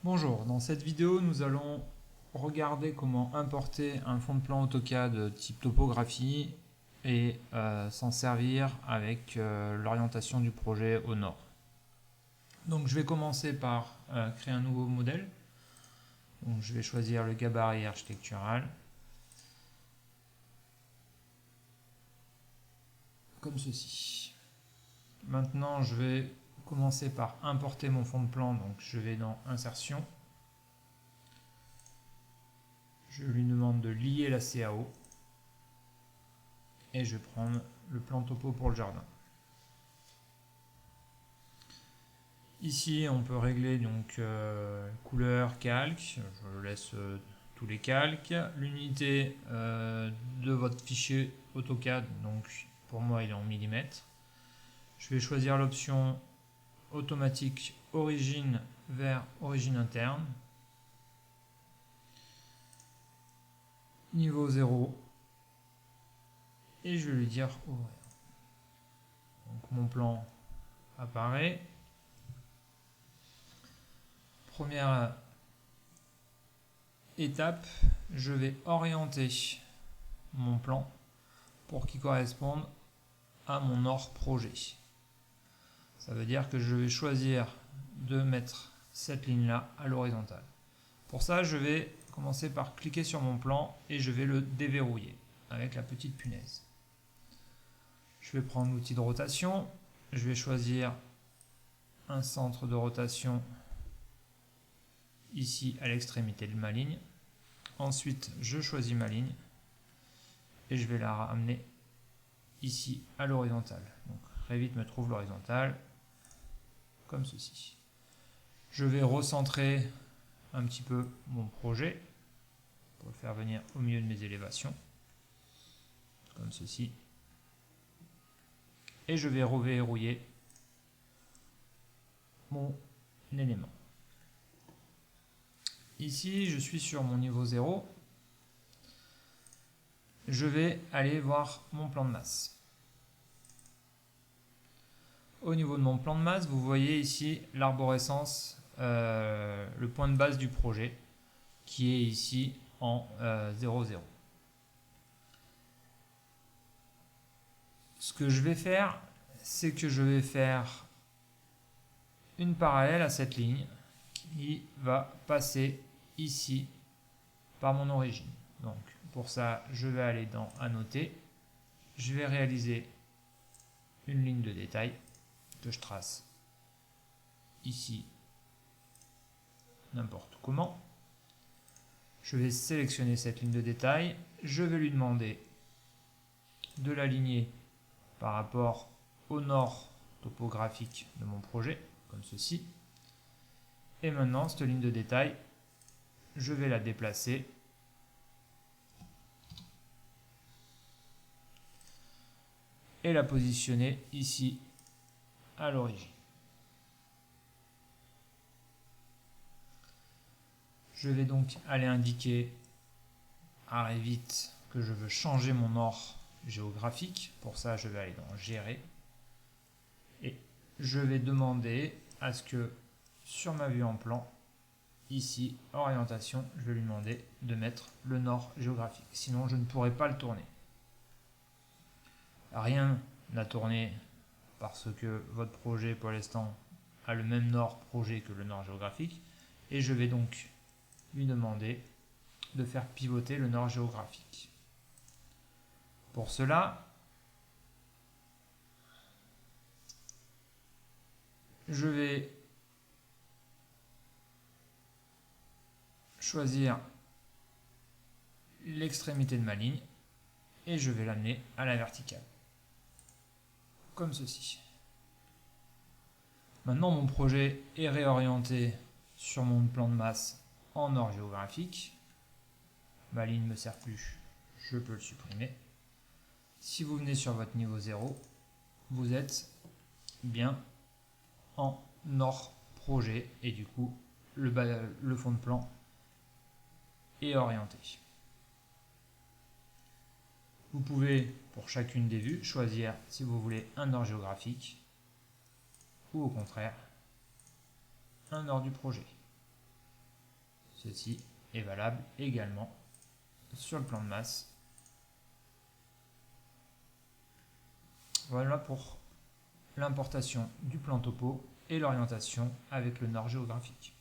Bonjour, dans cette vidéo nous allons regarder comment importer un fond de plan AutoCAD type topographie et s'en servir avec l'orientation du projet au nord. Donc je vais commencer par créer un nouveau modèle. Donc je vais choisir le gabarit architectural comme ceci. Maintenant je vais commencer par importer mon fond de plan, donc je vais dans Insertion. Je lui demande de lier la CAO et je vais prendre le plan topo pour le jardin. Ici on peut régler donc couleur, calque, je laisse tous les calques, l'unité de votre fichier AutoCAD, donc pour moi il est en millimètres. Je vais choisir l'option automatique origine vers origine interne. Niveau 0. Et je vais lui dire ouvrir. Donc mon plan apparaît. Première étape, je vais orienter mon plan pour qu'il corresponde à mon hors projet. Ça veut dire que je vais choisir de mettre cette ligne-là à l'horizontale. Pour ça, je vais commencer par cliquer sur mon plan et je vais le déverrouiller avec la petite punaise. Je vais prendre l'outil de rotation, je vais choisir un centre de rotation ici à l'extrémité de ma ligne. Ensuite, je choisis ma ligne et je vais la ramener ici à l'horizontale. Donc Revit me trouve l'horizontale comme ceci. Je vais recentrer un petit peu mon projet pour le faire venir au milieu de mes élévations comme ceci. Et je vais reverrouiller mon élément. Ici, je suis sur mon niveau 0. Je vais aller voir mon plan de masse. Au niveau de mon plan de masse, vous voyez ici l'arborescence, le point de base du projet, qui est ici en 0, 0. Ce que je vais faire, c'est que je vais faire une parallèle à cette ligne qui va passer ici par mon origine. Donc pour ça, je vais aller dans Annoter. Je vais réaliser une ligne de détail que je trace ici n'importe comment. Je vais sélectionner cette ligne de détail. Je vais lui demander de l'aligner par rapport au nord topographique de mon projet, comme ceci. Et maintenant, cette ligne de détail, je vais la déplacer et la positionner ici à l'origine. Je vais donc aller indiquer à Revit que je veux changer mon ordre géographique. Pour ça, je vais aller dans Gérer et je vais demander à ce que sur ma vue en plan, ici, orientation, je vais lui demander de mettre le nord géographique. Sinon, je ne pourrai pas le tourner. Rien n'a tourné parce que votre projet pour l'instant a le même nord projet que le nord géographique. Et je vais donc lui demander de faire pivoter le nord géographique. Pour cela, je vais choisir l'extrémité de ma ligne et je vais l'amener à la verticale. Comme ceci. Maintenant, mon projet est réorienté sur mon plan de masse en nord géographique. Ma ligne ne me sert plus, je peux le supprimer. Si vous venez sur votre niveau 0, vous êtes bien en nord projet et du coup, le fond de plan est orienté. Vous pouvez, pour chacune des vues, choisir si vous voulez un nord géographique ou au contraire, un nord du projet. Ceci est valable également sur le plan de masse. Voilà pour l'importation du plan topo et l'orientation avec le nord géographique.